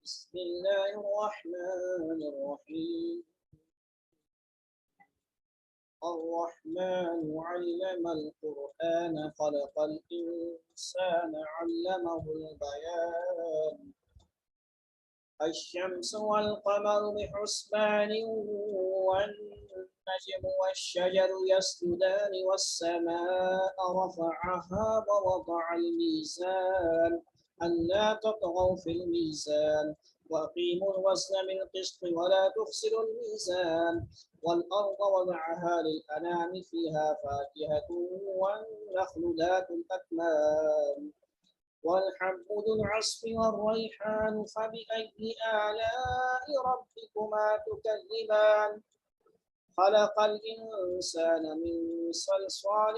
بسم الله الرحمن الرحيم. الرحمن علم القرآن خلق الإنسان علمه البيان. الشمس والقمر بحسبان والنجم والشجر يسجدان والسماء رفعها ووضع الميزان ألا تطغوا في الميزان وأقيموا الوزن بالقسط ولا تخسروا الميزان والأرض وضعها للأنام فيها فاكهة والنخل ذات الأكمام والحب ذو العصف والريحان فبأي آلاء ربكما تكذبان خلق الإنسان من صلصال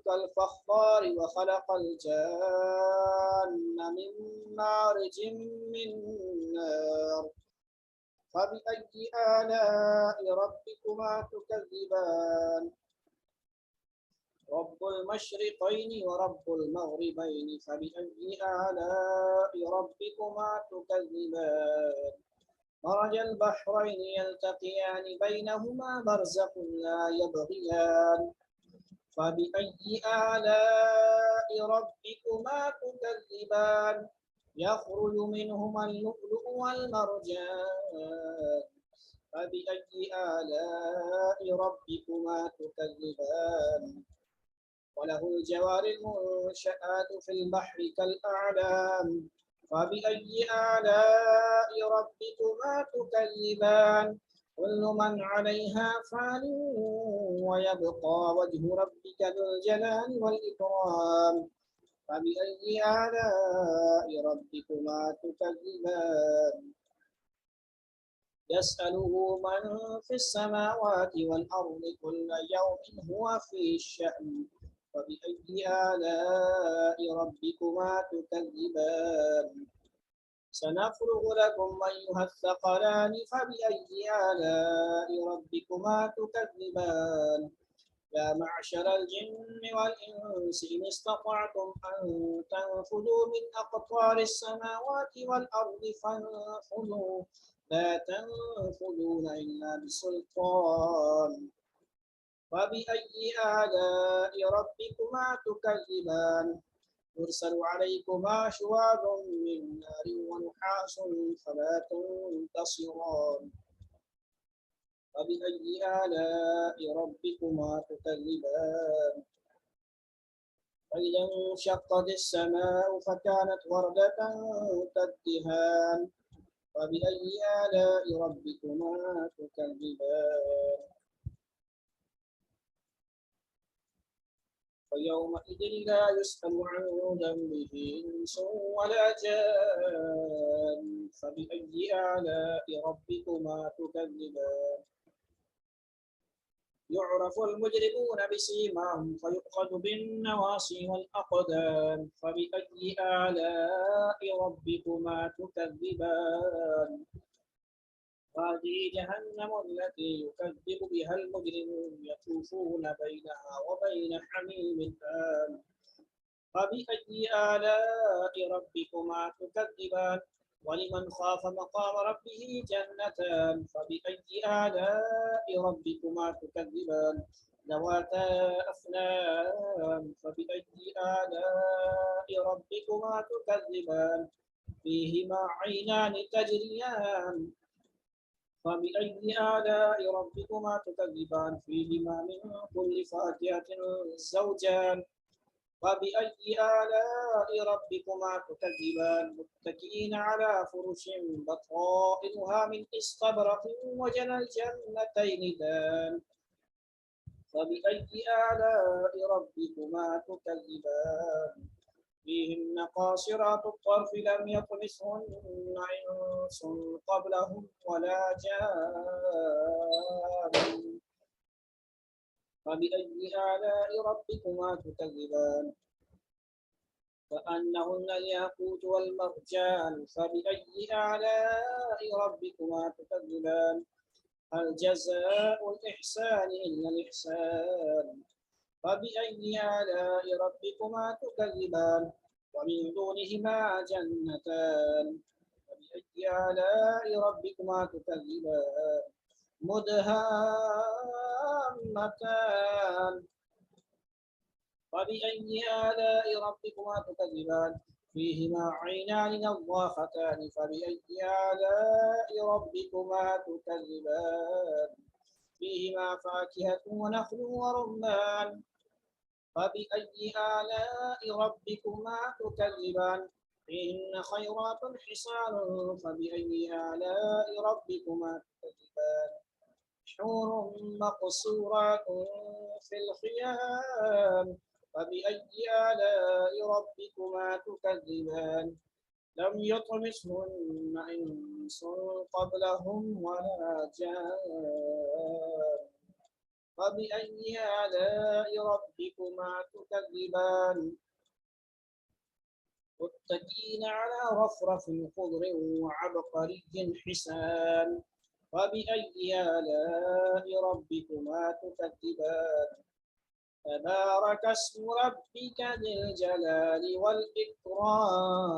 كالفخار وخلق الجان من مارج من نار فبأي آلاء ربكما تكذبان رب المشرقين ورب المغربين فبأي آلاء ربكما تكذبان مرج البحرين يلتقيان بينهما برزخ لا يبغيان فبأي آلاء ربكما تكذبان يخرج منهما اللؤلؤ والمرجان فبأي آلاء ربكما تكذبان وله الجوار المنشآت في البحر كالأعلام فبأي آلاء ربكما تكذبان كل من عليها فان ويبقى وجه ربك ذو الجلال والإكرام فبأي آلاء ربكما تكذبان يسأله من في السماوات والأرض كل يوم هو في الشأن فبأي آلاء ربكما تكذبان سنفرغ لكم أيها الثقلان فبأي آلاء ربكما تكذبان يا معشر الجن والإنس إن استطعتم أن تنفذوا من أقطار السماوات والأرض فانفذوا لا تنفذون إلا بسلطان فبأي آلاء ربكما تكذبان يرسل عليكما شواظ من نار ونحاس فلا تنتصران فبأي آلاء ربكما تكذبان فإذا انشقت السماء فكانت وردة كالدهان فبأي آلاء ربكما تكذبان فيومئذ لا يسأل عن ذنبه إنس ولا جان فبأي آلاء ربكما تكذبان يعرف المجرمون بسيماهم فيؤخذ بالنواصي والأقدام فبأي آلاء ربكما تكذبان هذه جهنم التي يكذب بها المجرمون يطوفون بينها وبين حميم آن فبأي آلاء ربكما تكذبان ولمن خاف مقام ربه جنتان فبأي آلاء ربكما تكذبان ذواتا أفنان فبأي آلاء ربكما تكذبان فيهما عينان تجريان فبأي آلاء ربكما تكذبان فيهما من كل فاكهة زوجان فبأي آلاء ربكما تكذبان متكئين على فرش بطائنها من استبرق وجنى الجنتين دان فبأي آلاء ربكما تكذبان فيهن قاصرات الطرف لم يطمثهن إنس قبلهم ولا جان فبأي آلاء ربكما تكذبان كأنهن الياقوت والمرجان فبأي آلاء ربكما تكذبان هل جزاء الإحسان إلا الإحسان فبأي آلاء ربكما تكذبان ومن دونهما جنتان فبأي آلاء ربكما تكذبان مدهامتان فبأي آلاء ربكما تكذبان فيهما عينان نضاختان فبأي آلاء ربكما تكذبان فيهما فاكهة ونخل ورمان فبأي آلاء ربكما تكذبان فيهن خيرات حصان فبأي آلاء ربكما تكذبان حور مقصورات في الخيام فبأي آلاء ربكما تكذبان لم يطمثهن إنس قبلهم ولا جان فبأي آلاء ربكما تكذبان متكئين على رفرف خضر وعبقري حسان فبأي آلاء ربكما تكذبان تبارك اسم ربك ذي الجلال والإكرام